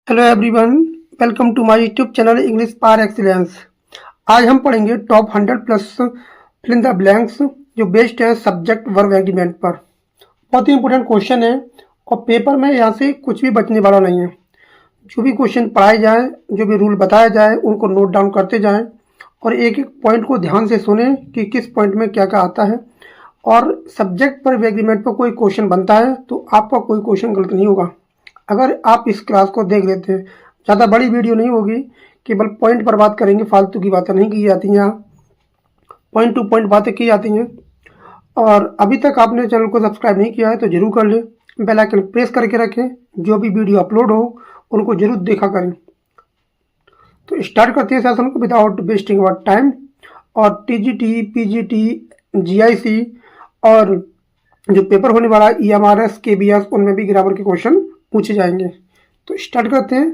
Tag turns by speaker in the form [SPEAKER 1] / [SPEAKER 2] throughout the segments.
[SPEAKER 1] Hello everyone, welcome to my YouTube channel English par excellence. आज हम पढ़ेंगे top 100 plus fill in the blanks जो based है subject verb agreement पर। बहुत ही इंपॉर्टेंट क्वेश्चन है और पेपर में यहाँ से कुछ भी बचने वाला नहीं है। जो भी क्वेश्चन पढ़ाए जाए, जो भी रूल बताया जाए, उनको नोट डाउन करते जाएं और एक एक पॉइंट को ध्यान से सुने कि किस पॉइंट में क्या क्या आता है। और सब्जेक्ट पर एग्रीमेंट पर कोई क्वेश्चन बनता है तो आपका कोई क्वेश्चन गलत नहीं होगा अगर आप इस क्लास को देख लेते हैं। ज़्यादा बड़ी वीडियो नहीं होगी, केवल पॉइंट पर बात करेंगे, फालतू की बातें नहीं की जाती हैं, यहाँ पॉइंट टू पॉइंट बातें की जाती हैं। और अभी तक आपने चैनल को सब्सक्राइब नहीं किया है तो जरूर कर लें, बेल आइकन प्रेस करके रखें, जो भी वीडियो अपलोड हो उनको जरूर देखा करें। तो स्टार्ट करते हैं सेशन को विदाउट वेस्टिंग आवर टाइम। और टीजीटी, पीजीटी, जीआईसी और जो पेपर होने वाला है ईएमआरएस, केबीएस, उनमें भी ग्रामर के क्वेश्चन पूछे जाएंगे। तो स्टार्ट करते हैं।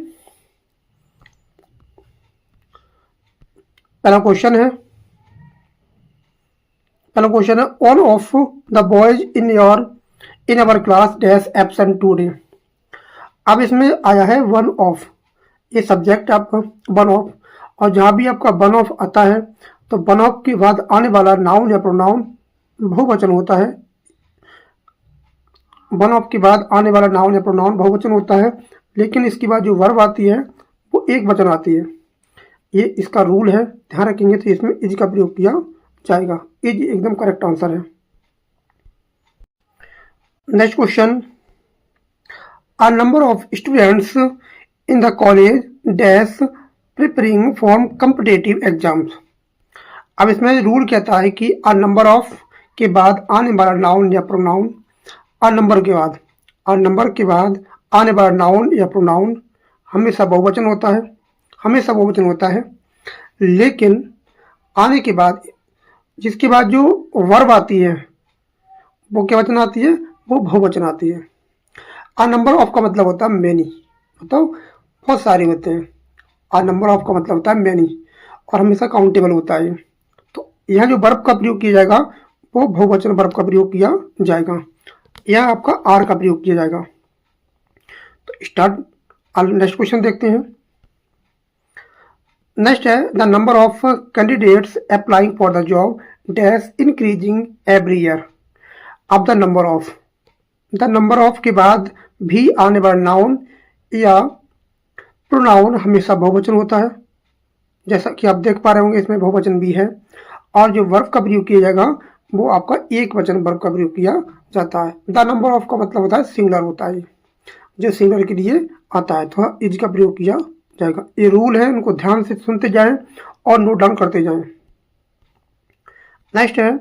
[SPEAKER 1] पहला क्वेश्चन है all of the boys in our class dash absent today. अब इसमें आया है वन ऑफ, ये सब्जेक्ट आपका वन ऑफ, और जहाँ भी आपका वन ऑफ आता है तो वन ऑफ के बाद आने वाला नाउन या प्रोनाउन बहुवचन होता है। वन ऑफ के बाद आने वाला नाउन या प्रोनाउन बहुवचन होता है, लेकिन इसके बाद जो वर्ब आती है वो एक वचन आती है। ये इसका रूल है, ध्यान रखेंगे तो इसमें इज का प्रयोग किया जाएगा। इज एकदम करेक्ट आंसर है। Next question, a number of students in the college dash preparing for competitive exams. अब इसमें रूल कहता है कि अ नंबर ऑफ के बाद आने वाला नाउन या प्रोनाउन, अ नंबर के बाद आने वाला नाउन या प्रोनाउन हमेशा बहुवचन होता है, लेकिन आने के बाद जिसके बाद जो वर्ब आती है वो क्या वचन आती है, वो बहुवचन आती है। अ नंबर ऑफ का मतलब होता है मैनी, मतलब बहुत सारे होते हैं। अ नंबर ऑफ का मतलब होता है मैनी और हमेशा काउंटेबल होता है। तो यहाँ जो वर्ब का प्रयोग किया जाएगा वो बहुवचन वर्ब का प्रयोग किया जाएगा, यह आपका आर का प्रयोग किया जाएगा। तो स्टार्ट, नेक्स्ट क्वेश्चन देखते हैं। नेक्स्ट है the number of candidates applying for the job dash increasing every year. अब द नंबर ऑफ के बाद भी आने वाला नाउन या प्रोनाउन हमेशा बहुवचन होता है, जैसा कि आप देख पा रहे होंगे इसमें बहुवचन भी है। और जो वर्ब का प्रयोग किया जाएगा वो आपका एक वचन वर्ब का प्रयोग किया जाता है। द नंबर ऑफ का मतलब होता है सिंगुलर होता है, जो सिंगुलर के लिए आता है, तो इज का प्रयोग किया जाएगा। ये रूल है, उनको ध्यान से सुनते जाएं और नोट डाउन करते जाएं। नेक्स्ट है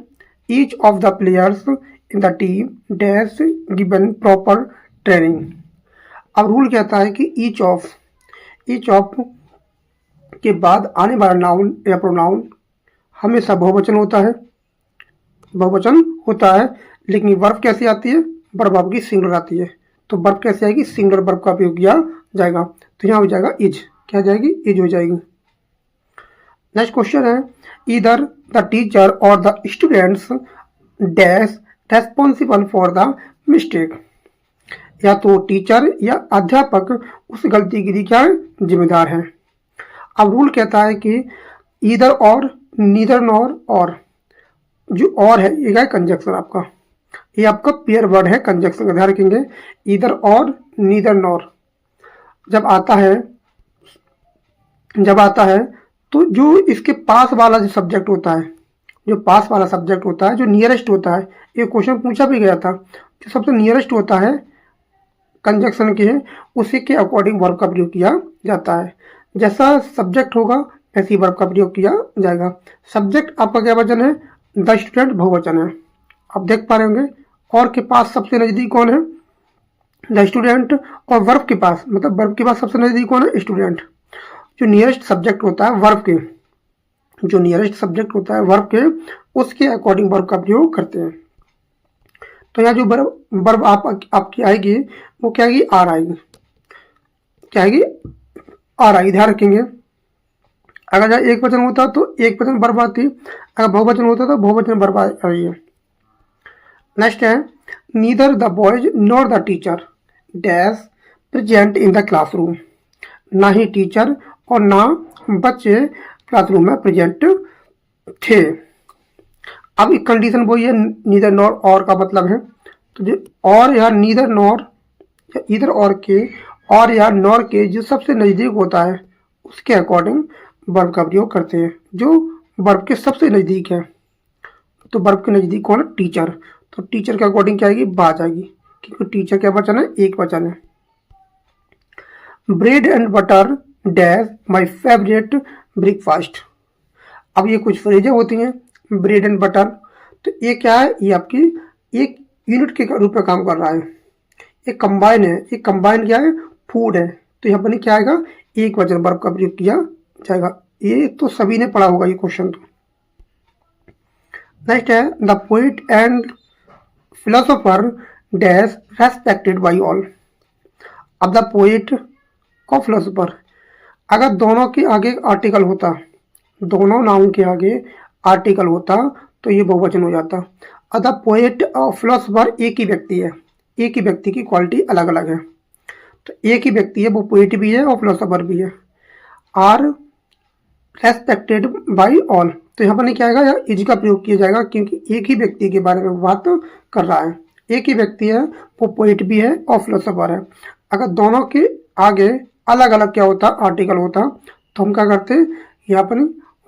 [SPEAKER 1] each of the players in the team dash given proper training. अब रूल कहता है कि ईच ऑफ के बाद आने वाला नाउन या प्रोनाउन हमेशा बहुवचन होता है, लेकिन वर्ब कैसे आती है, वर्ब आपकी सिंगुलर आती है। तो वर्ब कैसे आएगी, सिंगुलर वर्ब का प्रयोग किया जाएगा। तो यहाँ हो जाएगा इज, क्या जाएगी, इज हो जाएगी। नेक्स्ट क्वेश्चन है ईदर द टीचर और the students dash responsible for the mistake. या तो टीचर या अध्यापक उस गलती के लिए क्या है, जिम्मेदार है। अब रूल कहता है कि ईदर और, नीदर नॉर, और जो और है ये क्या है, कंजक्शन आपका, ये आपका पेयर वर्ड है, कंजक्शन का ध्यान रखेंगे। ईदर और, नीदर नॉर जब आता है तो जो इसके पास वाला जो सब्जेक्ट होता है, जो नियरेस्ट होता है, ये क्वेश्चन पूछा भी गया था, जो सबसे नियरेस्ट होता है कंजक्शन के, उसी के अकॉर्डिंग वर्ब का प्रयोग किया जाता है। जैसा सब्जेक्ट होगा ऐसी वर्ब का प्रयोग किया जाएगा। सब्जेक्ट आपका क्या वचन है, द स्टूडेंट बहुवचन है, आप देख पा रहे होंगे। और के पास सबसे नजदीक कौन है, द स्टूडेंट। और वर्ब के पास, मतलब वर्ब के पास सबसे नजदीक कौन है, स्टूडेंट। जो नियरेस्ट सब्जेक्ट होता है वर्ब के, उसके अकॉर्डिंग वर्ब का प्रयोग करते हैं। तो यहाँ जो वर्ब आपकी आएगी वो क्या आएगी, आर आएगी, ध्यान रखेंगे। अगर यहाँ एक वचन होता तो एक वचन वर्ब आती, अगर बहुवचन होता तो बहुवचन वर्ब आ रही है। नेक्स्ट है neither the boys nor the teacher dash present in the classroom. ना ही टीचर और ना बच्चे क्लासरूम में प्रेजेंट थे। अब एक कंडीशन वही है, नीदर नॉर और का मतलब है, तो जो और या नीदर नॉर या इधर और या नॉर के जो सबसे नज़दीक होता है उसके अकॉर्डिंग वर्ब का प्रयोग करते हैं, जो वर्ब के सबसे नज़दीक है। तो वर्ब के नज़दीक कौन है? टीचर। तो टीचर के अकॉर्डिंग क्या आएगी? बाज आएगी, क्योंकि टीचर क्या वचन है? एक वचन है। Bread and butter dash my favourite breakfast. अब ये कुछ फ्रेजें होती हैं, ब्रेड एंड बटर, तो ये क्या है? ये आपकी एक यूनिट के रूप में काम कर रहा है, एक कंबाइन है। एक कंबाइन क्या है? फूड है। तो यहाँ पर क्या आएगा? एक वचन वर्ब का प्रयोग किया जाएगा। ये तो सभी ने पढ़ा होगा ये क्वेश्चन। तो नेक्स्ट है the poet and philosopher dash respected by all. अब द पोइट और फिलोसोफर, अगर दोनों के आगे आर्टिकल होता, दोनों नाउन के आगे आर्टिकल होता तो ये बहुवचन हो जाता। द पोएट और फिलोसोफर एक ही व्यक्ति है, एक ही व्यक्ति की क्वालिटी अलग अलग है। तो एक ही व्यक्ति है, वो पोएट भी है और फिलोसोफर भी है। आर रेस्पेक्टेड बाई ऑल, तो यहाँ पर नहीं क्या आएगा? या इज का प्रयोग किया जाएगा, क्योंकि एक ही व्यक्ति के बारे में बात कर रहा है। एक ही व्यक्ति है, वो पोएट भी है और फिलोसोफर है। अगर दोनों के आगे अलग अलग क्या होता? आर्टिकल होता, तो हम क्या करते? यहाँ पर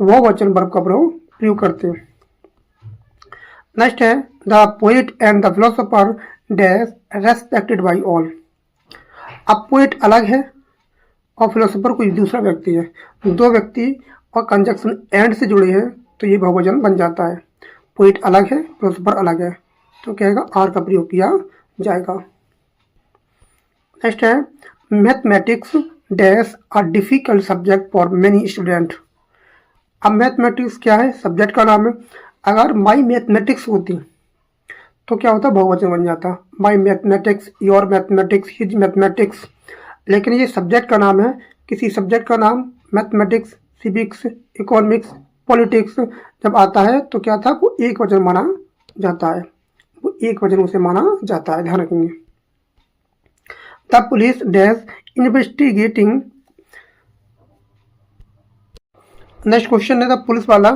[SPEAKER 1] वो वचन वर्ब का प्रयोग करते हैं। नेक्स्ट है the poet and the philosopher dash respected by all. अब पोएट अलग है और फिलोसोफर कोई दूसरा व्यक्ति है, दो व्यक्ति और कंजक्शन एंड से जुड़े हैं, तो ये बहुवचन बन जाता है। पोएट अलग है, फिलोसोफर अलग है, तो क्या आएगा? आर का प्रयोग किया जाएगा। नेक्स्ट है mathematics dash a difficult subject for many student. अब मैथमेटिक्स क्या है? सब्जेक्ट का नाम है। अगर माई मैथमेटिक्स होती तो क्या होता? बहुवचन बन जाता, my mathematics, your mathematics, his mathematics. लेकिन ये सब्जेक्ट का नाम है, किसी सब्जेक्ट का नाम मैथमेटिक्स, सिविक्स, इकोनॉमिक्स, पॉलिटिक्स जब आता है तो क्या था? वो एक वचन माना जाता है, वो एक वचन उसे माना जाता है, ध्यान रखेंगे। The police dash investigating. Next question है द पुलिस वाला।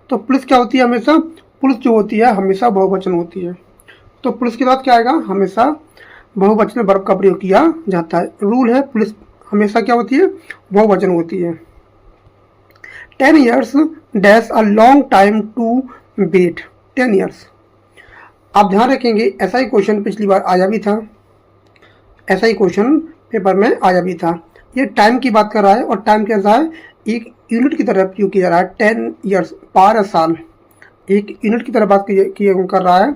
[SPEAKER 1] तो पुलिस क्या होती है? हमेशा पुलिस जो होती है हमेशा बहुवचन होती है, तो पुलिस के बाद क्या आएगा? हमेशा बहुवचन वर्ब का प्रयोग किया जाता है। रूल है, पुलिस हमेशा क्या होती है? बहुवचन होती है। 10 years dash a long time to wait. 10 years। आप ध्यान रखेंगे, ऐसा ही क्वेश्चन पिछली बार आया भी था, ऐसा ही क्वेश्चन पेपर में आया भी था। ये टाइम की बात कर रहा है और टाइम कैसा है? एक यूनिट की तरह प्रयोग किया जा रहा है। 10 years 12 साल, एक यूनिट की तरह बात कर रहा है।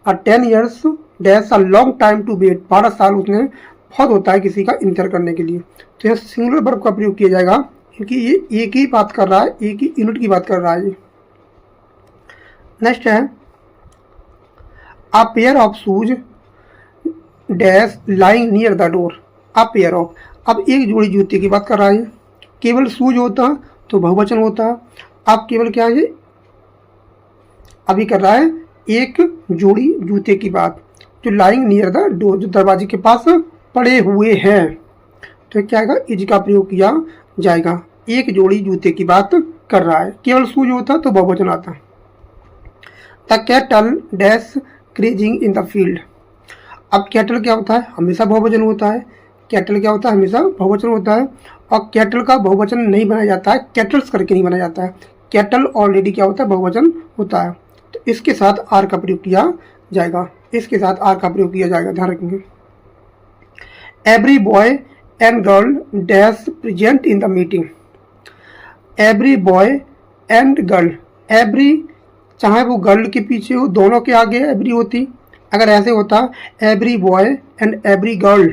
[SPEAKER 1] और 10 years dash a long time to wait, 12 साल उसने बहुत होता है किसी का इंतजार करने के लिए। तो यह सिंगुलर वर्ब का प्रयोग किया जाएगा, क्योंकि ये एक ही बात कर रहा है, एक ही यूनिट की बात कर रहा है ये। नेक्स्ट है a pair of shoes dash lying near the door. A pair of, अब एक जोड़ी जूते की बात कर रहा है। केवल शूज होता तो बहुवचन होता, अब केवल क्या है? अभी कर रहा है एक जोड़ी जूते की बात, जो लाइंग नियर द डोर, जो दरवाजे के पास पड़े हुए हैं, तो क्या आएगा? इज का प्रयोग किया जाएगा। एक जोड़ी जूते की बात कर रहा है। केवल शूज होता तो बहुवचन आता। The cattle dash grazing in the field. अब कैटल क्या होता है? हमेशा बहुवचन होता है। कैटल क्या होता है? हमेशा बहुवचन होता है। और कैटल का बहुवचन नहीं बनाया जाता है, कैटल्स करके नहीं बनाया जाता है। कैटल ऑलरेडी क्या होता है? बहुवचन होता है। तो इसके साथ आर का प्रयोग किया जाएगा, इसके साथ आर का प्रयोग किया जाएगा, ध्यान रखेंगे। Every boy and girl dash present in the meeting. Every boy and girl, every चाहे वो गर्ल के पीछे हो, दोनों के आगे एवरी होती। अगर ऐसे होता every boy and every girl,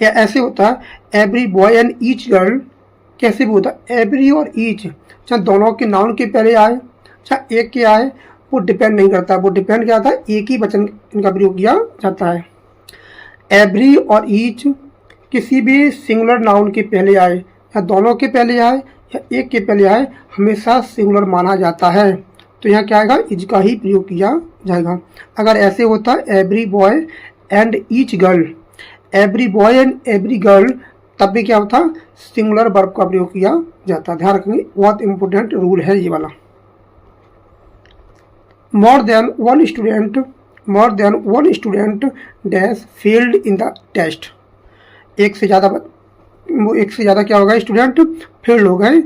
[SPEAKER 1] या ऐसे होता every boy and each girl, कैसे भी होता एवरी और ईच, चाहे दोनों के नाउन के पहले आए चाहे एक के आए, वो डिपेंड नहीं करता। वो डिपेंड क्या आता है? एक ही वचन इनका प्रयोग किया जाता है। एवरी और ईच किसी भी सिंगुलर नाउन के पहले आए, या दोनों के पहले आए या एक के पहले आए, हमेशा सिंगुलर माना जाता है। तो यहाँ क्या आएगा? इज का ही प्रयोग किया जाएगा। अगर ऐसे होता every boy and each girl, every boy and every girl तब भी क्या होता, सिंगुलर वर्ब का प्रयोग किया जाता। ध्यान रखेंगे, बहुत इंपॉर्टेंट रूल है ये वाला। More than one student dash failed in the test. एक से ज़्यादा क्या होगा, स्टूडेंट फेल हो गए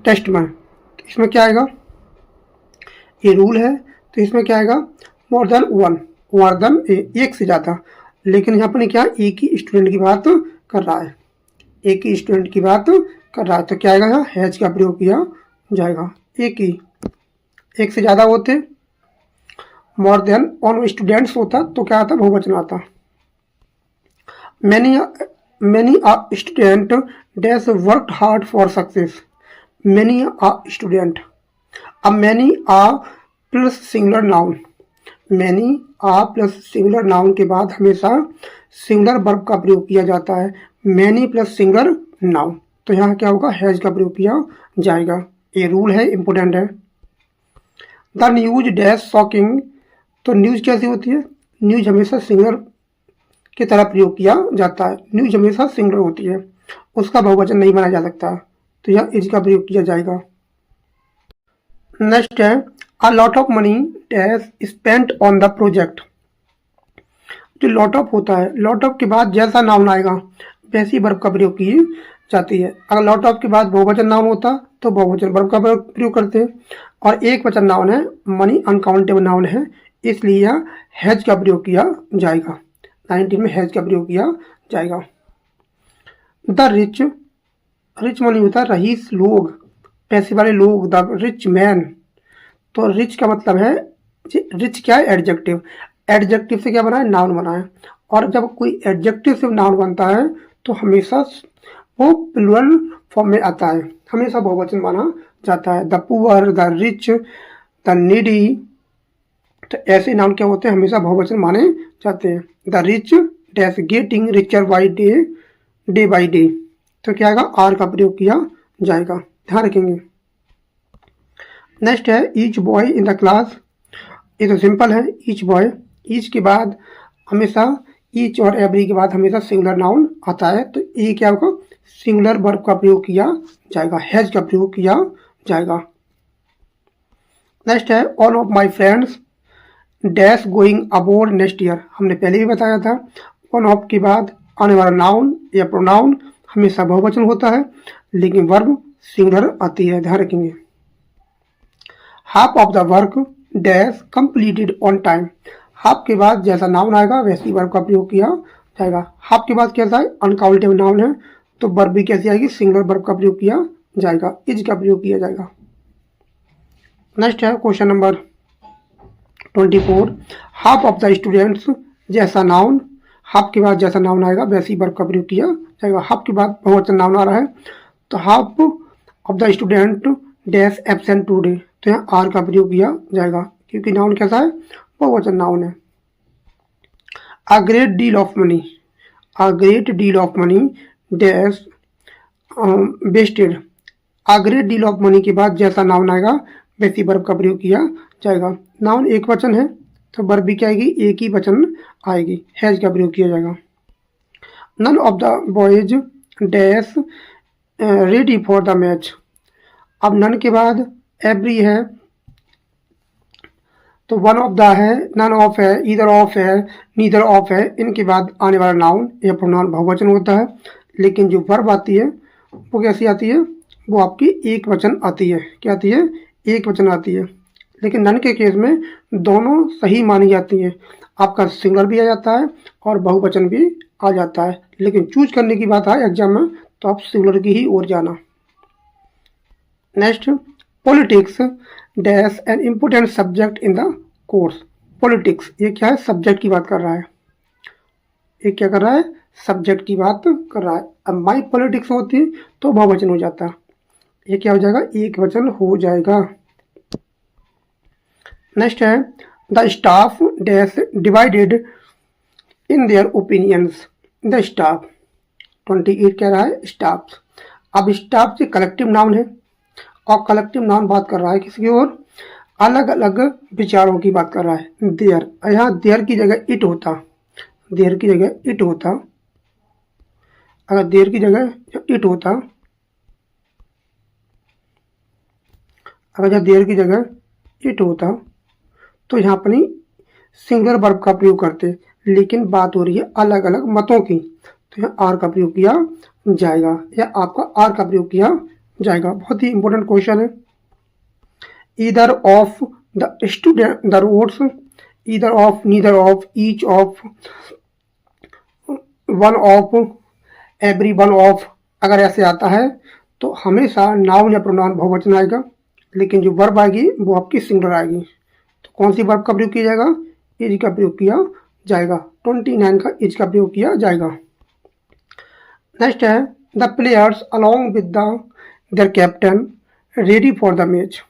[SPEAKER 1] टेस्ट में। इसमें क्या आएगा, ये रूल है, तो इसमें क्या आएगा, मोर देन एक से ज़्यादा। लेकिन यहाँ पर क्या, एक ही स्टूडेंट की बात कर रहा है, एक ही स्टूडेंट की बात कर रहा है, तो क्या आएगा, यहाँ हैज का प्रयोग किया जाएगा। एक से ज़्यादा होते, मोर देन वन स्टूडेंट्स होता तो क्या आता, बहुवचन आता। Many a student dash worked hard for success. Many a student, अब many a plus singular noun, many a plus singular noun के बाद हमेशा सिंगुलर वर्ब का प्रयोग किया जाता है। मैनी प्लस सिंगुलर नाउन, तो यहाँ क्या होगा, हैज का प्रयोग किया जाएगा। ये रूल है, इंपॉर्टेंट है। द न्यूज डैश शॉकिंग, तो न्यूज कैसी होती है, न्यूज हमेशा सिंगुलर की तरह प्रयोग किया जाता है। न्यूज हमेशा सिंगुलर होती है, उसका बहुवचन नहीं बना जा सकता, तो यह इज का प्रयोग किया जाएगा। नेक्स्ट है, a lot of money dash spent on the project. जो लॉट ऑफ होता है, लॉट ऑफ के बाद जैसा नाउन आएगा वैसी वर्ब का प्रयोग की जाती है। अगर लॉट ऑफ के बाद बहुवचन नाउन होता तो बहुवचन वर्ब का प्रयोग करते हैं, और एक वचन नाउन है, मनी अनकाउंटेबल नाउन है, इसलिए यह हैज का प्रयोग किया जाएगा। 19 में हैज का प्रयोग किया जाएगा। द रिच मनी होता है रईस लोग, पैसे वाले लोग, द रिच मैन। तो रिच का मतलब है, रिच क्या है, एडजेक्टिव, एडजेक्टिव से क्या बना है, नाउन बना है। और जब कोई एडजेक्टिव से नाउन बनता है तो हमेशा वो प्लूरल फॉर्म में आता है, हमेशा बहुवचन माना जाता है। The poor, the rich, the needy, तो ऐसे नाउन क्या होते हैं, हमेशा बहुवचन माने जाते हैं। The rich dash getting richer by day by day, तो क्या आएगा, आर का प्रयोग किया जाएगा। ध्यान रखेंगे। नेक्स्ट है, each boy in the class. ये तो सिंपल है, ईच बॉय, ईच के बाद हमेशा, ईच और एवरी के बाद हमेशा सिंगुलर नाउन आता है, तो ये क्या होगा, सिंगुलर वर्ब का प्रयोग किया जाएगा, हैज का प्रयोग किया जाएगा। नेक्स्ट है, all of my friends dash going aboard next year. हमने पहले भी बताया था, ऑन ऑफ के बाद आने वाला नाउन या प्रोनाउन हमेशा बहुवचन होता है, लेकिन वर्ब सिंगुलर आती है। ध्यान रखेंगे। Half of the work dash completed on time. Half के बाद जैसा नाउन आएगा वैसी वर्ब का प्रयोग किया जाएगा। हाफ के बाद कैसा है, अनकाउंटेबल नाउन है, तो वर्ब भी कैसी आएगी, सिंगुलर वर्ब का प्रयोग किया जाएगा, इज का प्रयोग किया जाएगा। नेक्स्ट है question number 24, half of the students, जैसा नाउन, हाफ के बाद जैसा नाउन आएगा वैसी वर्ब का प्रयोग किया जाएगा। हाफ के बाद बहुवचन नाउन आ रहा है, तो half of the student dash absent today, तो यहाँ आर का प्रयोग किया जाएगा, क्योंकि नाउन कैसा है, बहुवचन नाउन है। A great deal of money, a great deal of money dash wasted. A great deal of money के बाद जैसा नाउन आएगा वैसी वर्ब का प्रयोग किया जाएगा। नाउन एक वचन है, तो वर्ब भी क्या आएगी, एक ही वचन आएगी, हैज का प्रयोग किया जाएगा। None of the boys dash ready for the match. अब नन के बाद एवरी है, तो वन ऑफ द है, नन ऑफ है, ईदर ऑफ है, नीदर ऑफ है, इनके बाद आने वाला नाउन या प्रोनाउन बहुवचन होता है, लेकिन जो वर्ब आती है वो कैसी आती है, वो आपकी एक वचन आती है। क्या आती है, एक वचन आती है। लेकिन नन के केस में दोनों सही मानी जाती हैं, आपका सिंगुलर भी आ जाता है और बहुवचन भी आ जाता है, लेकिन चूज करने की बात आए एग्जाम में तो आप सिंगुलर की ही ओर जाना। Next, politics dash an important subject in the course. Politics ये क्या है, सब्जेक्ट की बात कर रहा है, ये क्या कर रहा है, सब्जेक्ट की बात कर रहा है। अब माई पॉलिटिक्स होती तो बहुवचन हो जाता, ये क्या हो जाएगा, एक वचन हो जाएगा। नेक्स्ट है, the staff dash divided in their opinions. The staff 28 कह रहा है स्टाफ। अब स्टाफ से कलेक्टिव नाउन है, और कलेक्टिव नाउन बात कर रहा है किसकी ओर, अलग अलग विचारों की बात कर रहा है। देयर, यहाँ देयर की जगह इट होता, देयर की जगह इट होता, अगर देयर की जगह इट होता, अगर यहाँ देयर की जगह इट होता तो यहाँ अपनी सिंगुलर वर्ब का प्रयोग करते, लेकिन बात हो रही है अलग अलग मतों की, तो यहाँ आर का प्रयोग किया जाएगा या आपका आर का प्रयोग किया जाएगा। बहुत ही इंपॉर्टेंट क्वेश्चन है। Either of the student the roads, either of, neither of, each of, one of, every one of, अगर ऐसे आता है तो हमेशा नाउन या प्रोनाउन बहुवचन आएगा, लेकिन जो वर्ब आएगी वो आपकी सिंगुलर आएगी। तो कौन सी वर्ब का प्रयोग किया जाएगा? इज का प्रयोग किया जाएगा। 29 का इज का प्रयोग किया जाएगा। नेक्स्ट है the players along with their captain ready for the match.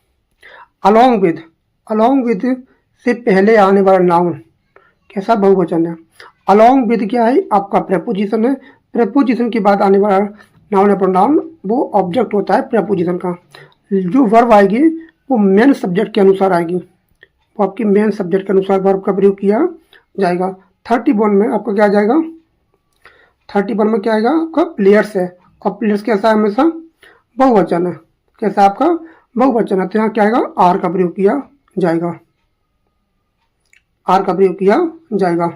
[SPEAKER 1] Along with से पहले आने वाला नाउन कैसा बहुवचन है? अलोंग विद क्या है? आपका प्रेपोजिशन है। प्रेपोजिशन के बाद आने वाला नाउन या प्रोनाउन वो ऑब्जेक्ट होता है प्रेपोजिशन का। जो वर्ब आएगी वो मेन सब्जेक्ट के अनुसार आएगी, वो आपकी मेन सब्जेक्ट के अनुसार वर्ब का प्रयोग किया जाएगा। 31 में आपका क्या आ जाएगा? 31 में क्या आएगा? आपका प्लेयर्स है, और प्लेयर्स कैसा है? हमेशा बहुवचन है। कैसा आपका? बहुवचन है। तो यहाँ क्या आएगा? आर का प्रयोग किया जाएगा, आर का प्रयोग किया जाएगा।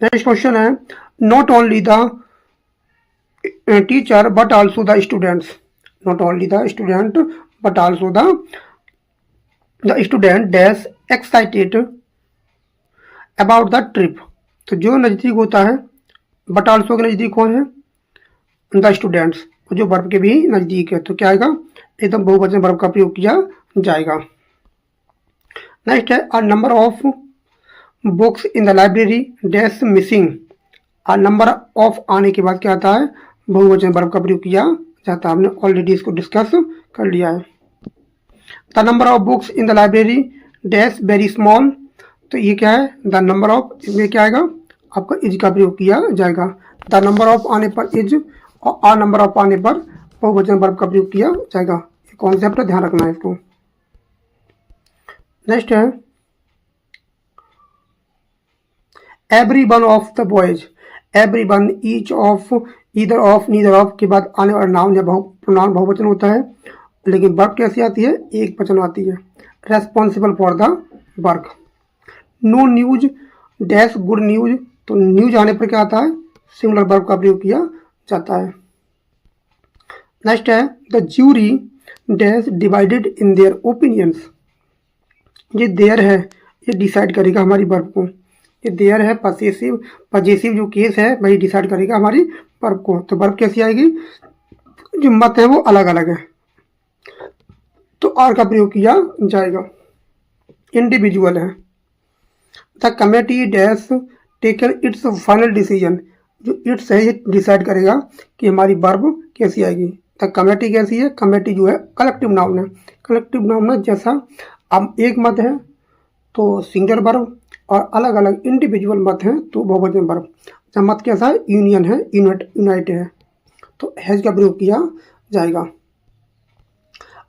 [SPEAKER 1] नेक्स्ट क्वेश्चन है not only the teacher but also the students. Not only the student but also the student dash excited about the trip. तो जो नज़दीक होता है, बट आल्सो के नज़दीक कौन है? द स्टूडेंट्स, जो वर्ब के भी नज़दीक है। तो क्या आएगा? एकदम बहुवचन वर्ब का प्रयोग किया जाएगा। नेक्स्ट है अ number of books in the library dash missing. A number of आने के बाद क्या आता है? बहुवचन वर्ब का प्रयोग किया जाता है। हमने ऑलरेडी इसको डिस्कस कर लिया है। The number of books in the library dash very small. तो ये क्या है? द नंबर ऑफ, इसमें क्या आएगा? आपका इज का प्रयोग किया जाएगा। द नंबर ऑफ आने पर इज, और आ नंबर ऑफ आने पर बहुवचन वर्ब का प्रयोग किया जाएगा। ये कॉन्सेप्ट है, ध्यान रखना है इसको। नेक्स्ट है every one of the boys. Every one, each of, either of, neither of के बाद आने वाला नाउन या प्रोनाउन बहुवचन होता है, लेकिन वर्ब कैसी आती है? एक वचन आती है। Responsible for the work. No news dash good news. तो न्यूज आने पर क्या आता है? सिंगुलर वर्ब का प्रयोग किया जाता है। नेक्स्ट है the jury dash divided in their opinions. ये देयर है, ये डिसाइड करेगा हमारी वर्ब को। ये देयर है पजेसिव जो केस है वही डिसाइड करेगा हमारी वर्ब को। तो वर्ब कैसी आएगी? जो मत है वो अलग अलग है, तो आर का प्रयोग किया जाएगा। इंडिविजुअल है। The committee dash taken it's final decision. जो इट्स है ये डिसाइड करेगा कि हमारी वर्ब कैसी आएगी। द कमेटी कैसी है? कमेटी जो है कलेक्टिव नाउन है। कलेक्टिव नाउन है, जैसा अब एक मत है तो सिंगल वर्ब, और अलग अलग इंडिविजुअल मत हैं तो बहुवचन वर्ब। जब मत कैसा है? यूनियन है, यूनाइट है, तो हैज का प्रयोग किया जाएगा।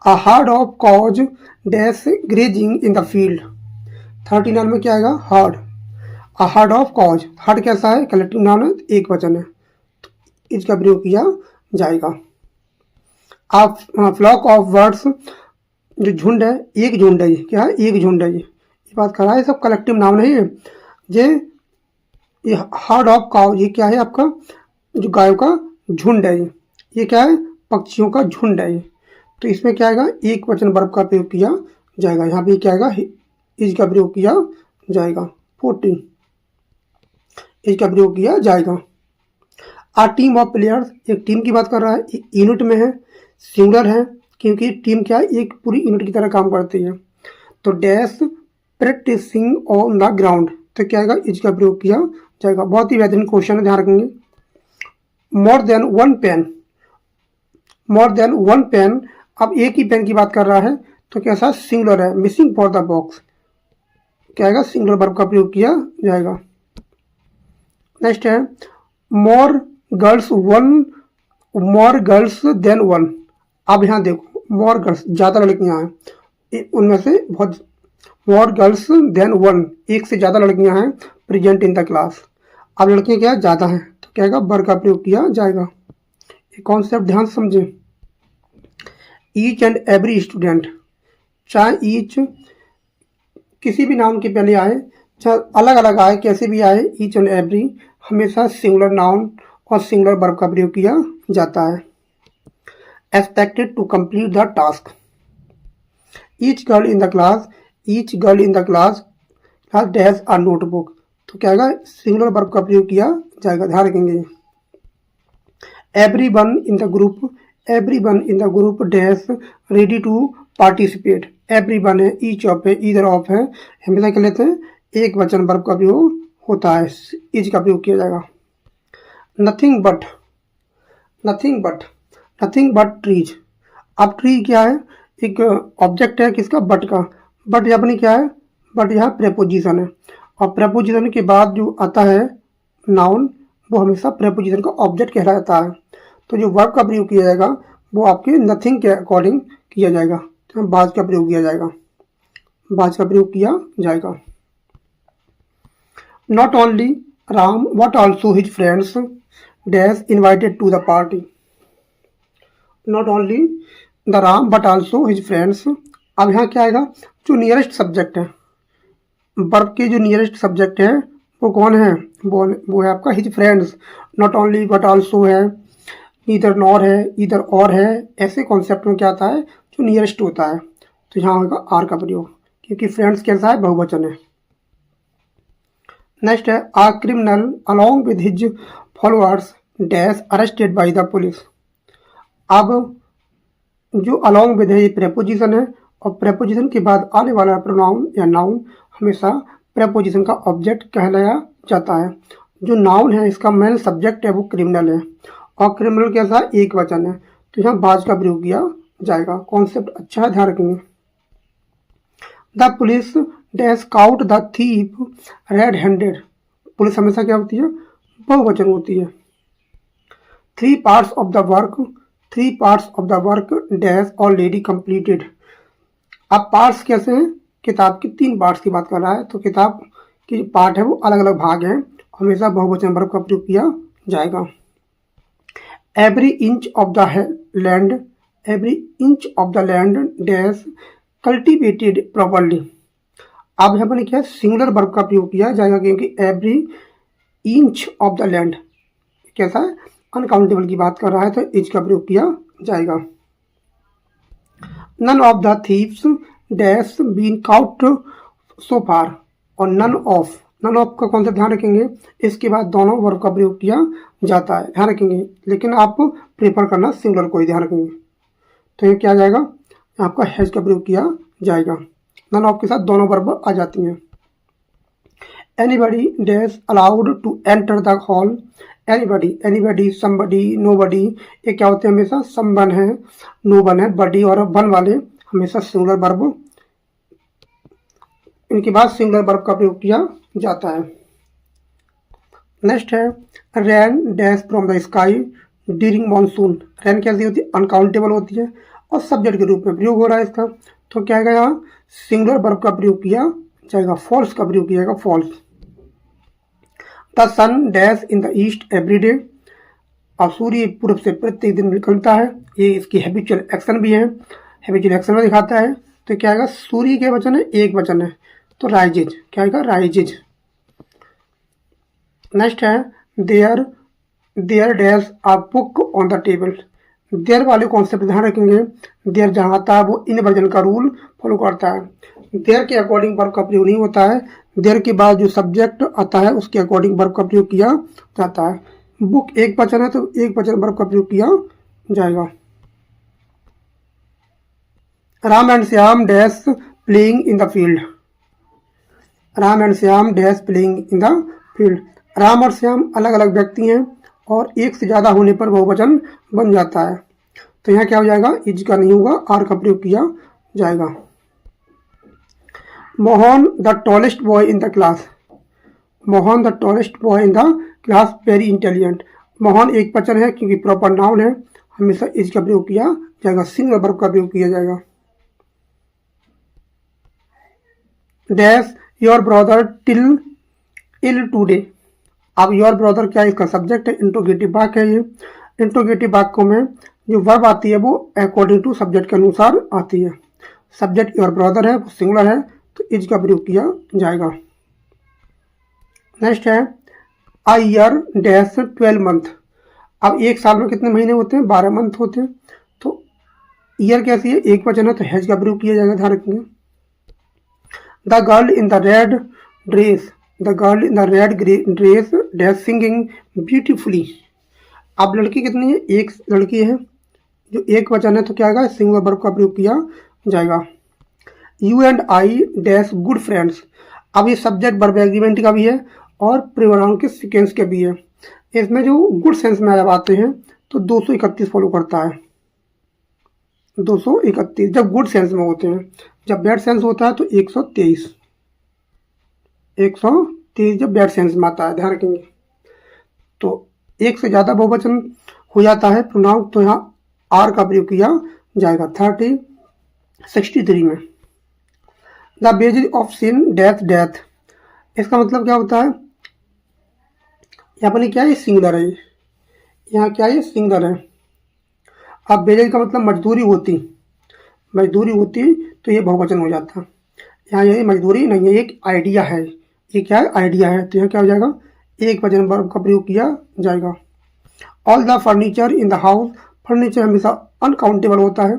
[SPEAKER 1] A hard of cause dash grazing in the field. 39 में क्या आएगा? Hard. A hard of cause, hard कैसा है? कलेक्टिव नाउन है, एक वचन है, तो इसका प्रयोग किया जाएगा। अ फ्लॉक ऑफ बर्ड्स, जो झुंड है, एक झुंड है। ये क्या है? एक झुंड है। ये बात कर रहा है, सब कलेक्टिव नाउन है। ये हार्ड ऑफ काउ, ये क्या है? आपका जो गायों का झुंड है। ये क्या है? पक्षियों का झुंड है। तो इसमें क्या आएगा? एक वचन वर्ब का प्रयोग किया जाएगा। यहाँ पे क्या आएगा? इज का प्रयोग किया जाएगा। 40 इज का प्रयोग किया जाएगा। आ टीम ऑफ प्लेयर्स, एक टीम की बात कर रहा है, एक यूनिट में है, सिंगुलर है, क्योंकि टीम क्या है? एक पूरी यूनिट की तरह काम करती है। तो dash practising on the ground, तो क्या आएगा? इज का प्रयोग किया जाएगा। बहुत ही बेहतरीन क्वेश्चन है, ध्यान रखेंगे। More than one pen, more than one pen, अब एक ही पेन की बात कर रहा है तो कैसा? सिंगुलर है। मिसिंग फॉर द बॉक्स, क्या आएगा? सिंगुलर वर्ब का प्रयोग किया जाएगा। नेक्स्ट है more girls one, more girls than one. अब यहाँ देखो, मोर गर्ल्स, ज़्यादा लड़कियाँ हैं, उनमें से बहुत, मोर गर्ल्स देन वन, एक से ज़्यादा लड़कियां हैं प्रेजेंट इन द क्लास। अब लड़कियां क्या? ज़्यादा हैं, तो क्या आएगा, वर का प्रयोग किया जाएगा। ये कॉन्सेप्ट ध्यान से समझें। ईच एंड एवरी स्टूडेंट, चाहे ईच किसी भी नाउन के पहले आए, चाहे अलग अलग आए, कैसे भी आए, ईच एंड एवरी हमेशा सिंगुलर नाउन और सिंगुलर वर्ब का प्रयोग किया जाता है। Expected to complete the task, each girl in the class, each girl in the class dash a notebook, तो क्या आएगा, सिंगुलर वर्ब का प्रयोग किया जाएगा, ध्यान रखेंगे। Every one in the group, every one in the group dash ready to participate, every one है, ईच ऑफ है, ईदर ऑफ है, हमेशा क्या लेते हैं, एक वचन वर्ब का प्रयोग होता है, इज का प्रयोग किया जाएगा। Nothing but, nothing but, nothing but trees, अब ट्री क्या है, एक ऑब्जेक्ट है किसका, बट का, बट यहाँ पर क्या है, बट यहाँ प्रेपोजिशन है, और प्रेपोजिशन के बाद जो आता है नाउन वो हमेशा प्रेपोजिशन का ऑब्जेक्ट कहलाता है। तो जो वर्ब का प्रयोग किया जाएगा वो आपके नथिंग के अकॉर्डिंग किया जाएगा, तो बाज का प्रयोग किया जाएगा, बाज का प्रयोग किया जाएगा। Not only Ram but also his friends dash invited to the party, not only the Ram but also his friends, अब यहाँ क्या आएगा, जो नियरेस्ट सब्जेक्ट है, वर्ब के जो नियरेस्ट सब्जेक्ट है वो कौन है, वो है आपका his friends, not only but also है, इधर नॉर है, इधर और है, ऐसे कॉन्सेप्ट में क्या आता है, जो नियरेस्ट होता है, तो यहाँ होगा आर का प्रयोग, क्योंकि फ्रेंड्स कैसा है, बहुवचन है। नेक्स्ट है, a criminal along with his followers dash arrested by the police, अब जो अलॉन्ग विद है ये प्रेपोजिशन है, और प्रेपोजिशन के बाद आने वाला प्रोनाउन या नाउन हमेशा प्रेपोजिशन का ऑब्जेक्ट कहलाया जाता है। जो नाउन है इसका मेन सब्जेक्ट है वो क्रिमिनल है, और क्रिमिनल कैसा, एक वचन है, तो यहाँ बाज का प्रयोग किया जाएगा। कॉन्सेप्ट अच्छा है, ध्यान रखेंगे। The police dash cout the thief red handed, police हमेशा क्या होती है, बहुवचन होती है। Three parts of the work, three parts of the work dash already completed, अब पार्ट्स कैसे हैं, किताब के तीन पार्ट्स की बात कर रहा है, तो किताब के जो पार्ट है वो अलग अलग भाग हैं, हमेशा बहुवचन वर्ब का प्रयोग किया जाएगा। Every inch of the land, every inch of the land dash cultivated properly, अब यहाँ पर क्या है, सिंगुलर वर्ब का प्रयोग किया जाएगा, क्योंकि every inch of the land कैसा है, अनकाउंटेबल की बात कर रहा है, तो इंच का प्रयोग किया जाएगा। None of the thieves dash been caught so far, और नन ऑफ का कॉन्सेप्ट ध्यान रखेंगे, इसके बाद दोनों वर्ब का प्रयोग किया जाता है, ध्यान रखेंगे, लेकिन आप प्रेफर करना सिंगुलर को ही, ध्यान रखेंगे। तो ये क्या आ जाएगा, आपका हैज का प्रयोग किया जाएगा, नन ऑफ के साथ दोनों वर्ब आ जाती हैं। Anybody dash allowed to enter the hall, anybody, anybody, somebody, nobody, ये क्या होते हैं, हमेशा समवन है, नोवन है, बडी और वन वाले हमेशा सिंगुलर वर्ब, इनके बाद सिंगुलर वर्ब का प्रयोग किया जाता है। नेक्स्ट है, rain dash from the sky during monsoon, rain कैसी होती है, अनकाउंटेबल होती है, और सब्जेक्ट के रूप में प्रयोग हो रहा है इसका, तो क्या आएगा, यहाँ सिंगुलर वर्ब का प्रयोग किया जाएगा, फॉल्स का प्रयोग किया जाएगा, falls. The sun dash in the east every day, अब सूर्य पूर्व से प्रत्येक दिन निकलता है, ये इसकी हैबिचुअल एक्शन भी है, हैबिचुअल एक्शन में दिखाता है, तो क्या आएगा, सूर्य के वचन है, एक वचन है, तो राइजेज, क्या आएगा, राइजेज। नेक्स्ट है, there, there dash a book on the table, there वाले कॉन्सेप्ट ध्यान रखेंगे, देयर जहाँ आता है वो इन वर्जन का रूल फॉलो करता है, देयर के अकॉर्डिंग वर्ब का प्रयोग नहीं होता है, देयर के बाद जो सब्जेक्ट आता है उसके अकॉर्डिंग वर्ब का प्रयोग किया जाता है। बुक एक वचन है तो एक वचन वर्ब का प्रयोग किया जाएगा। Ram and Shyam dash playing in the field, Ram and Shyam dash playing in the field, Ram और श्याम अलग अलग व्यक्ति हैं और एक से ज़्यादा होने पर बहुवचन बन जाता है, तो यहाँ क्या हो जाएगा, इज का नहीं होगा, आर का प्रयोग किया जाएगा। Mohan the tallest boy in the class, Mohan the tallest boy in the class very intelligent, Mohan एक वचन है क्योंकि प्रॉपर नाउन है, हमेशा इज का प्रयोग किया जाएगा, सिंगुलर वर्ब का प्रयोग किया जाएगा। Dash your brother till ill today, अब योर ब्रदर क्या है, इसका सब्जेक्ट है, इंट्रोगेटिव वाक्य है ये। इंट्रोगेटिव वाक्यों में जो वर्ब आती है वो अकॉर्डिंग टू सब्जेक्ट के अनुसार आती है। सब्जेक्ट योर ब्रदर है, वो सिंगुलर है, तो इज का प्रयोग किया जाएगा। नेक्स्ट है अ ईयर डैश 12 मंथ। अब एक साल में कितने महीने होते हैं, 12 मंथ होते हैं। तो ईयर कैसी है, एक वचन है, तो हैज का प्रयोग किया जाएगा, ध्यान रखेंगे। The girl in the red dress, the girl in the red dress dash singing beautifully. अब लड़की कितनी है, एक लड़की है, जो एक वचन है, तो क्या आएगा, सिंगुलर वर्ब का प्रयोग किया जाएगा। You and I dash good friends. अब ये सब्जेक्ट वर्ब एग्रीमेंट का भी है और प्रोनाउन के सीक्वेंस के भी है। इसमें जो गुड सेंस में जब आते हैं तो 231 फॉलो करता है, 231 जब गुड सेंस में होते हैं। जब बैड सेंस होता है तो 123 जब बैड सेंस में आता है, ध्यान रखेंगे। तो एक से ज़्यादा बहुवचन हो जाता है प्रोनाउन, तो यहाँ आर का प्रयोग किया जाएगा। 63 में the basis of sin death. इसका मतलब क्या होता है, यहाँ पर क्या है, सिंगुलर है, यहाँ क्या है, सिंगुलर है। अब बेसिस का मतलब मजदूरी होती तो ये बहुवचन हो जाता। यहाँ ये मजदूरी नहीं है, एक आइडिया है, ये क्या है, आइडिया है, तो यहाँ क्या हो जाएगा, एक वचन वर्ब का प्रयोग किया जाएगा। All the furniture in the house. Furniture हमेशा अनकाउंटेबल होता है,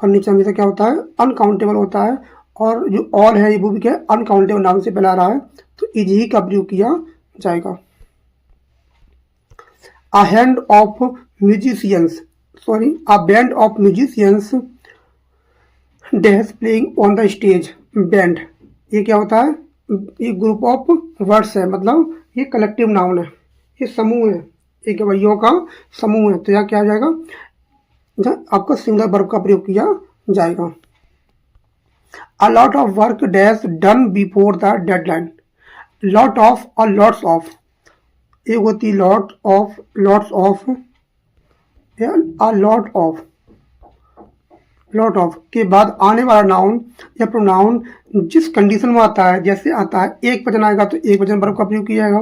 [SPEAKER 1] फर्नीचर हमेशा क्या होता है, अनकाउंटेबल होता है। और जो ऑल है वो भी क्या है, अनकाउंटेबल नाउन से पहला रहा है, तो इज ही का प्रयोग किया जाएगा। A hand of musicians, a band of musicians dash playing on the stage. Band ये क्या होता है, ये ग्रुप ऑफ वर्ड्स है, मतलब ये कलेक्टिव नाउन है, ये समूह है, एक वैयों का समूह है। तो यहाँ क्या आ जाएगा, आपका सिंगुलर वर्ब का प्रयोग किया जाएगा। A lot of work dash done before the deadline. Lot of और लॉट्स ऑफ, एक होती lot of, lots of, a lot of के बाद आने वाला नाउन या प्रोनाउन जिस कंडीशन में आता है, जैसे आता है एक वचन आएगा तो एक वचन वर्ब का प्रयोग किया जाएगा,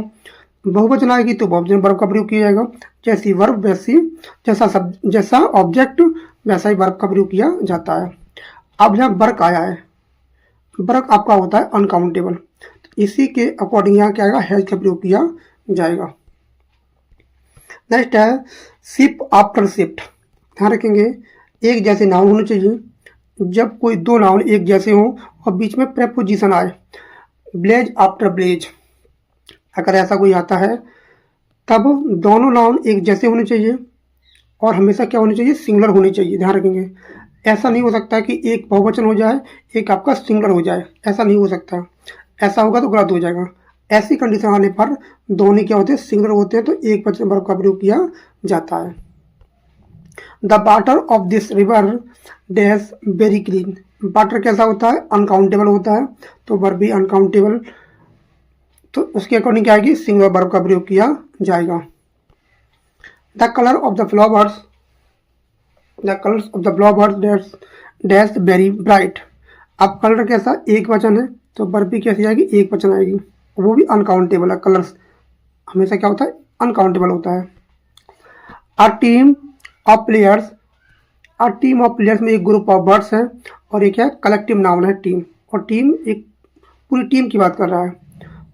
[SPEAKER 1] बहुवचन आएगी तो बहुवचन वर्ब का प्रयोग किया जाएगा। जैसी वर्ब वैसी, जैसा ऑब्जेक्ट वैसा ही वर्ब का प्रयोग किया जाता है। अब यहाँ वर्क आया है, वर्क आपका होता है अनकाउंटेबल, तो इसी के अकॉर्डिंग यहाँ क्या आएगा, हैज का प्रयोग किया जाएगा। नेक्स्ट है शिप आफ्टर शिफ्ट। ध्यान रखेंगे, एक जैसे नाउन होने चाहिए। जब कोई दो नाउन एक जैसे हों और बीच में प्रेपोजिशन आए, ब्लेज आफ्टर ब्लेज, अगर ऐसा कोई आता है तब दोनों नाउन एक जैसे होने चाहिए और हमेशा क्या होने चाहिए, सिंगुलर होने चाहिए। ध्यान रखेंगे, ऐसा नहीं हो सकता कि एक बहुवचन हो जाए एक आपका सिंगुलर हो जाए, ऐसा नहीं हो सकता। ऐसा होगा तो गलत हो जाएगा। ऐसी कंडीशन आने पर दोनों क्या होते हैं, सिंगुलर होते हैं, तो एक वचन वर्ब का प्रयोग किया जाता है। The water of this river dash very clean. Water कैसा होता है, अनकाउंटेबल होता है, तो वर्ब भी अनकाउंटेबल, तो उसके अकॉर्डिंग क्या आएगी, सिंगुलर वर्ब का प्रयोग किया जाएगा। The colour of the flowers, the colours of the flowers dash very bright. अब कलर कैसा, एक वचन है, तो वर्ब भी कैसी आएगी, एक वचन आएगी, वो भी अनकाउंटेबल है। कलर्स हमेशा क्या होता है, अनकाउंटेबल होता है। A team of players, a team of players में एक ग्रुप ऑफ वर्ड्स है और एक क्या है, कलेक्टिव नाउन है टीम, और टीम एक पूरी टीम की बात कर रहा है,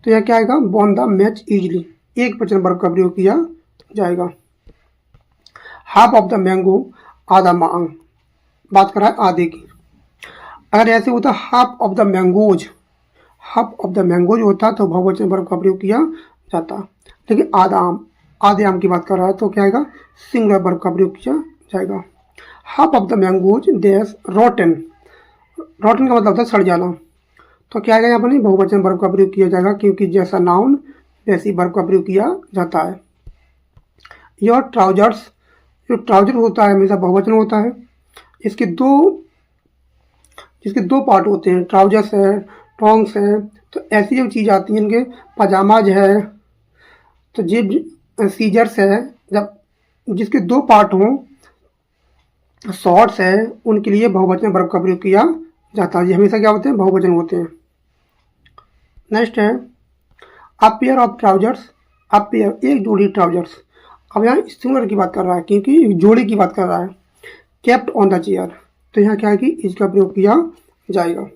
[SPEAKER 1] तो यह क्या आएगा, वॉन द मैच इजली, एक वचन वर्ब का प्रयोग किया जाएगा। हाफ ऑफ द मैंगो, आधा मांग, बात कर रहा है आधे की। अगर ऐसे होता half of the mangoes, half of the mangoes होता तो बहुवचन वर्ब का प्रयोग किया जाता, लेकिन आधा आम, आधे आम की बात कर रहा है, तो क्या आएगा, सिंगुलर वर्ब का प्रयोग किया जाएगा। Half of the mangoes dash rotten, rotten का मतलब होता है सड़ जाना, तो क्या आएगा, यहाँ पर नहीं, बहुवचन वर्ब का प्रयोग किया जाएगा, क्योंकि जैसा नाउन वैसी वर्ब का प्रयोग किया जाता है। योर ट्राउजर्स, जो ट्राउजर होता है हमेशा बहुवचन होता है। इसके दो पार्ट होते हैं, ट्राउजर्स है, टोंग्स है, तो ऐसी जो चीज़ आती हैं इनके, पजामाज है, तो जिब सीजर्स है, जब जिसके दो पार्ट हों, शॉर्ट्स है, उनके लिए बहुवचन वर्ब का प्रयोग किया जाता है। ये हमेशा क्या होते हैं, बहुवचन होते हैं। नेक्स्ट है a pair of trousers, a pair, एक जोड़ी ट्राउजर्स। अब यहाँ सिंगुलर की बात कर रहा है क्योंकि एक जोड़ी की बात कर रहा है। केप्ट ऑन द चेयर, तो यहाँ क्या है कि इसका प्रयोग किया जाएगा।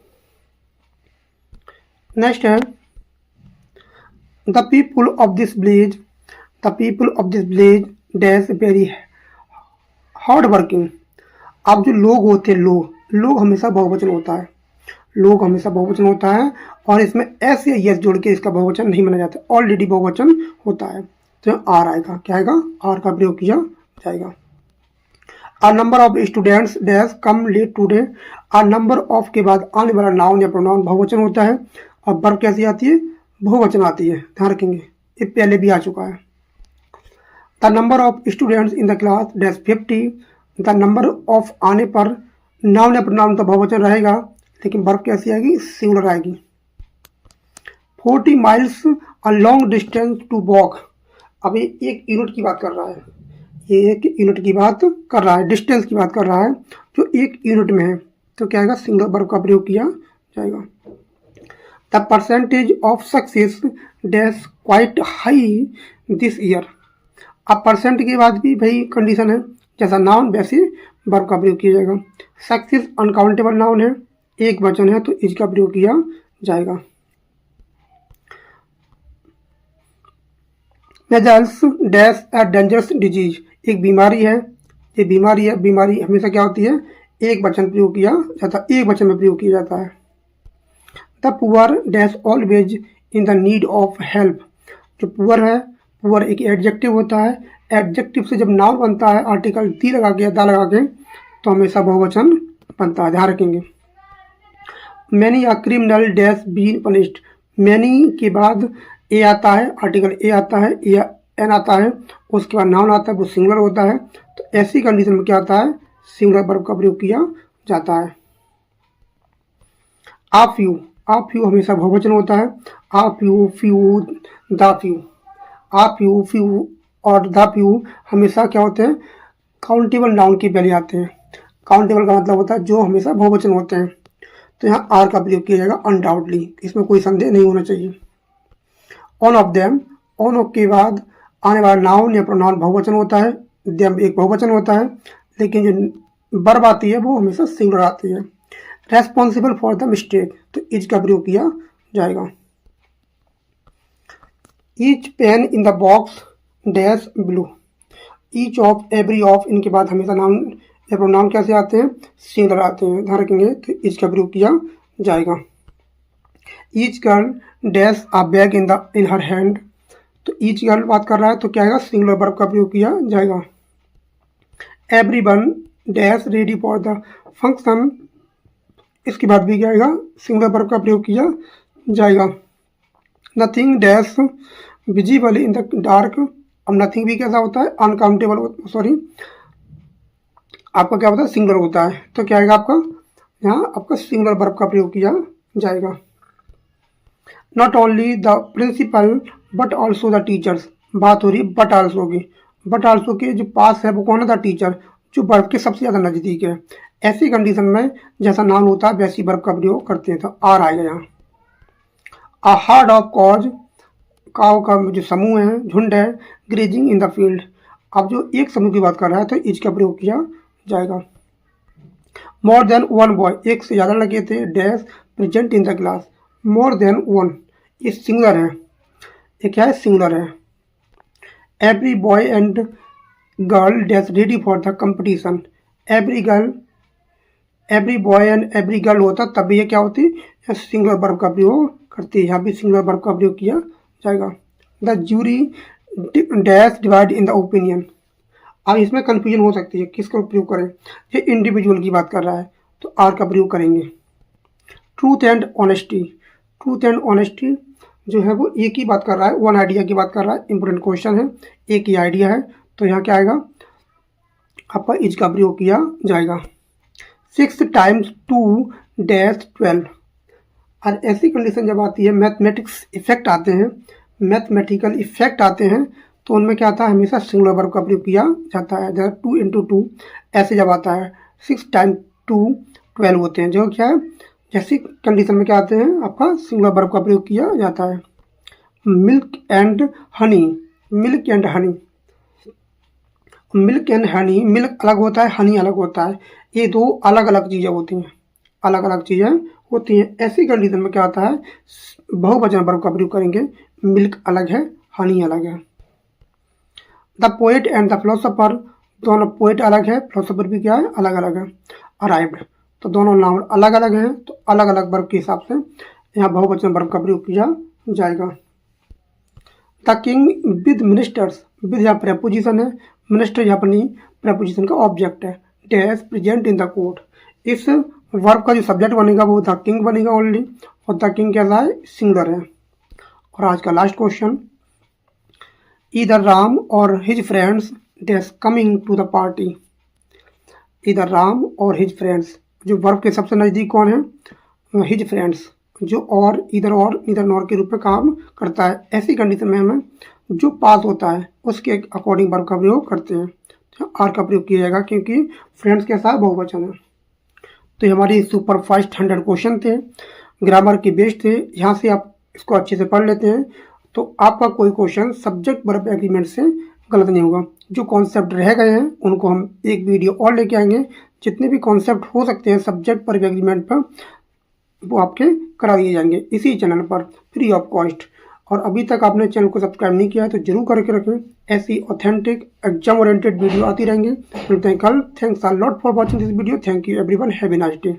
[SPEAKER 1] नेक्स्ट है the people of this village, the people of this village dash very hard working. अब जो लोग होते हैं, लोग हमेशा बहुवचन होता है, लोग हमेशा बहुवचन होता है और इसमें एस या यस जोड़ के इसका बहुवचन नहीं माना जाता, ऑलरेडी बहुवचन होता है। तो आर आएगा, क्या आएगा, आर का प्रयोग किया जाएगा। A number of students dash come late today. A number of के बाद आने वाला नाउन या प्रोनाउन बहुवचन होता है और वर्ब कैसी आती है, बहुवचन आती है, ध्यान रखेंगे, ये पहले भी आ चुका है। The number of students in the class dash 50। The number of आने पर नाउन या प्रोनाउन तो बहुवचन रहेगा लेकिन वर्ब कैसी आएगी, सिंगुलर आएगी। 40 miles a long distance to walk. अब ये एक यूनिट की बात कर रहा है, ये एक यूनिट की बात कर रहा है, डिस्टेंस की बात कर रहा है जो एक यूनिट में है, तो क्या आएगा, सिंगुलर वर्ब का प्रयोग किया जाएगा। The percentage of success dash quite high this year. अब परसेंट के बाद भी भाई कंडीशन है, जैसा नाउन वैसे वर्ब का प्रयोग किया जाएगा। सक्सेस अनकाउंटेबल नाउन है, एक वचन है, तो इसका प्रयोग किया जाएगा। Measles dash a dangerous disease, एक बीमारी है, ये बीमारी है, बीमारी हमेशा क्या होती है, एक वचन प्रयोग किया जाता है, एक वचन में प्रयोग किया जाता है। The poor dash always in the need of help. जो पुअर है, पुअर एक एडजेक्टिव होता है, एडजेक्टिव से जब नाउन बनता है आर्टिकल दी लगा के, दा लगा के, तो हमेशा बहुवचन बनता है, ध्यान रखेंगे। Many a criminal dash been punished. Many के बाद ए आता है, आर्टिकल ए आता है या एन आता है, उसके बाद नाउन आता है, वो सिंगुलर होता है, तो ऐसी कंडीशन में क्या आता है, सिंगुलर वर्ब का प्रयोग किया जाता है। आ फ्यू, आ फ्यू हमेशा बहुवचन होता है, आ few, few, the few. Uh few, few और द फ्यू हमेशा क्या होते हैं, काउंटेबल नाउन के पहले आते हैं। काउंटेबल का मतलब होता है जो हमेशा बहुवचन होते हैं, तो यहाँ आर का प्रयोग किया जाएगा अनडाउटली, इसमें कोई संदेह नहीं होना चाहिए। On off them, on off के बाद आने वाला नाउन या प्रोनाउन बहुवचन होता है, देम एक बहुवचन होता है, लेकिन जो वर्ब आती है वो हमेशा सिंगुलर आती है। रेस्पॉन्सिबल फॉर द मिस्टेक, तो इज का प्रयोग किया जाएगा। Each pain in the box dash blue. Each of, every of, इनके बाद हमेशा नाउन या प्रोनाउन कैसे आते हैं, सिंगुलर आते हैं, ध्यान रखेंगे, तो इज का प्रयोग किया जाएगा। Each girl dash a bag in her hand, तो ईच गर्ल बात कर रहा है, तो क्या आएगा, सिंगुलर वर्ब का प्रयोग किया जाएगा। Everyone dash ready for the function, इसके बाद भी क्या आएगा, सिंगुलर वर्ब का प्रयोग किया जाएगा। Nothing dash visible in the dark. अब नथिंग भी कैसा होता है, अनकाउंटेबल, सॉरी आपका क्या होता है, सिंगुलर होता है, तो क्या आएगा आपका, यहाँ आपका सिंगुलर वर्ब का प्रयोग किया जाएगा। Not only the principal but also the teachers, बात हो रही है बट आल्सो की, बट आल्सो के जो पास है वो कौन है, द टीचर, जो वर्ब के सबसे ज़्यादा नज़दीक है। ऐसी कंडीशन में जैसा नाउन होता है वैसी वर्ब का प्रयोग करते हैं, तो आर आएगा यहाँ। अ हार्ड ऑफ कॉज, काव का जो समूह है, झुंड है, ग्रेजिंग इन द फील्ड। अब जो एक समूह की बात कर रहा है तो इज का प्रयोग किया जाएगा। मोर देन वन बॉय, एक से ज़्यादा लगे थे, dash present in the class. More than one ये सिंगुलर है, ये क्या है, सिंगुलर है। Every boy and girl dash ready for the competition. Every girl, every boy and every girl होता तब ये क्या होती है, सिंगुलर वर्ब का प्रयोग करती है, यहाँ भी सिंगुलर वर्ब का प्रयोग किया जाएगा। The jury dash divide in the opinion. अब इसमें कंफ्यूजन हो सकती है किसका प्रयोग करें, ये इंडिविजुअल की बात कर रहा है तो आर का प्रयोग करेंगे। Truth and honesty, truth and honesty जो है वो एक ही बात कर रहा है, वन आइडिया की बात कर रहा है, इंपोर्टेंट क्वेश्चन है, एक ही आइडिया है, तो यहाँ क्या आएगा, आपका इज का प्रयोग किया जाएगा। 6 टाइम्स 2 डैश 12। और ऐसी कंडीशन जब आती है, मैथमेटिक्स इफेक्ट आते हैं, मैथमेटिकल इफेक्ट आते हैं, तो उनमें क्या आता है, हमेशा सिंगुलर वर्ब का प्रयोग किया जाता है। जैसे 2 × 2 ऐसे जब आता है, 6 टाइम्स 2 12 होते हैं, जो क्या है, जैसी कंडीशन में क्या आते हैं, आपका सिंगुलर वर्ब का प्रयोग किया जाता है। Milk and honey, milk and honey, milk and honey, milk अलग होता है, हनी अलग होता है, ये दो अलग अलग चीज़ें होती हैं, अलग अलग चीज़ें होती हैं। ऐसी कंडीशन में क्या होता है, बहुवचन वर्ब का प्रयोग करेंगे, मिल्क अलग है, हनी अलग है। The poet and the philosopher, दोनों पोएट अलग है, फिलोसोफर भी क्या है, अलग अलग है। अराइव्ड, तो दोनों नाउन अलग अलग हैं, तो अलग अलग वर्ब के हिसाब से यहाँ बहुवचन वर्ब का प्रयोग किया जाएगा। The king with ministers, with यहाँ प्रेपोजिशन है, मिनिस्टर यहाँ अपनी प्रेपोजिशन का ऑब्जेक्ट है। Dash present in the court, इस वर्ब का जो सब्जेक्ट बनेगा वो द किंग बनेगा ओनली, और द किंग कैसा है, सिंगुलर है। और आज का लास्ट क्वेश्चन, इधर राम और his friends dash coming to the party, इधर राम और हिज फ्रेंड्स, जो वर्ब के सबसे नज़दीक कौन है, हिज फ्रेंड्स, जो और इधर नॉर के रूप में काम करता है। ऐसी कंडीशन में हमें जो पास होता है उसके अकॉर्डिंग वर्ब का प्रयोग करते हैं, तो आर का प्रयोग किया जाएगा क्योंकि फ्रेंड्स के साथ बहुवचन है। तो ये हमारी सुपर फास्ट 100 क्वेश्चन थे, ग्रामर के बेस्ड थे, यहाँ से आप इसको अच्छे से पढ़ लेते हैं तो आपका कोई क्वेश्चन सब्जेक्ट वर्ब एग्रीमेंट से गलत नहीं होगा। जो कॉन्सेप्ट रह गए हैं उनको हम एक वीडियो और लेके आएंगे, जितने भी कॉन्सेप्ट हो सकते हैं सब्जेक्ट वर्ब एग्रीमेंट पर वो आपके करा दिए जाएंगे इसी चैनल पर फ्री ऑफ कॉस्ट। और अभी तक आपने चैनल को सब्सक्राइब नहीं किया है तो जरूर करके रखें, ऐसी ऑथेंटिक एग्जाम ओरिएंटेड वीडियो आती रहेंगे। मिलते हैं कल। Thanks a lot for watching this video. Thank you everyone, have a nice day.